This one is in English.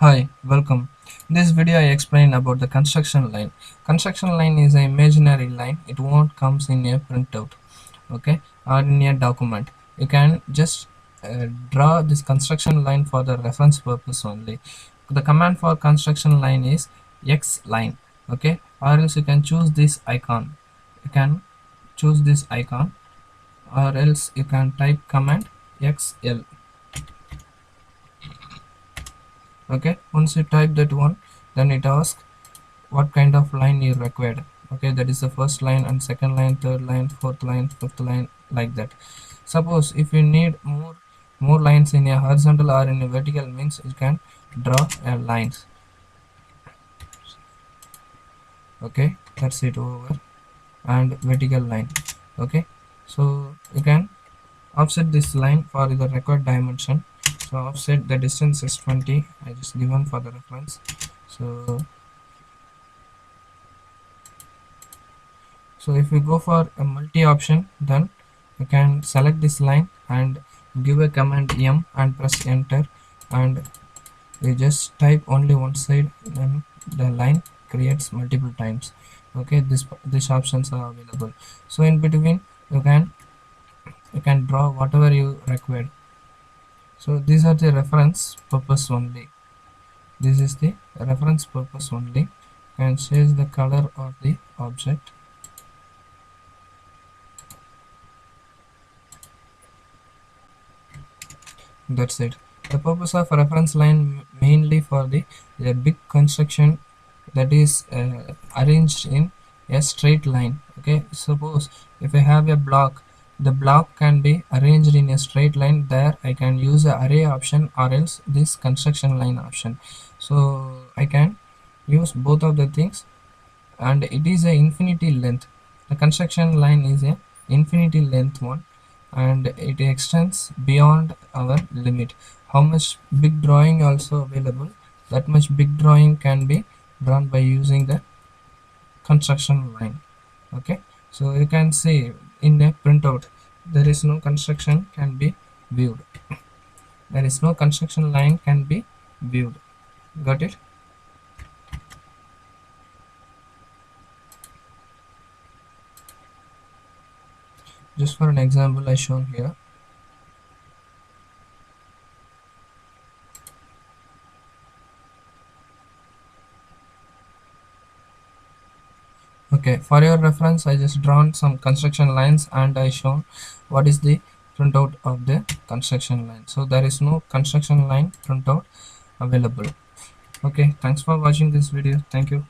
Hi, welcome. In this video I explain about the construction line. Construction line is an imaginary line. It won't comes in a printout, okay, or in a document. You can just draw this construction line for the reference purpose only. The command for construction line is X line, okay, or else you can choose this icon. You can choose this icon, or else you can type command XL. Okay, once you type that one, then it asks what kind of line you required. Okay, that is the first line and second line, third line, fourth line, fifth line, like that. Suppose if you need more lines in a horizontal or in a vertical, means you can draw a lines. Okay, that's it over. And vertical line. Okay, so you can offset this line for the required dimension. So offset, the distance is 20. I just given for the reference. So if we go for a multi option, then you can select this line and give a command M and press enter, and we just type only one side, then the line creates multiple times. Okay, these options are available. So in between you can draw whatever you require. So these are the reference purpose only. This is the reference purpose only. And change the color of the object. That's it. The purpose of reference line mainly for the big construction that is arranged in a straight line. Okay, suppose if I have a block, the block can be arranged in a straight line. There I can use the array option or else this construction line option. So I can use both of the things, and it is a infinity length. The construction line is a infinity length one, and it extends beyond our limit. How much big drawing also available, that much big drawing can be drawn by using the construction line. Okay, so you can see in a printout there is no construction can be viewed, there is no construction line can be viewed. Got it? Just for an example I shown here. Okay, for your reference I just drawn some construction lines and I shown what is the printout of the construction line. So there is no construction line printout available. Okay, thanks for watching this video. Thank you.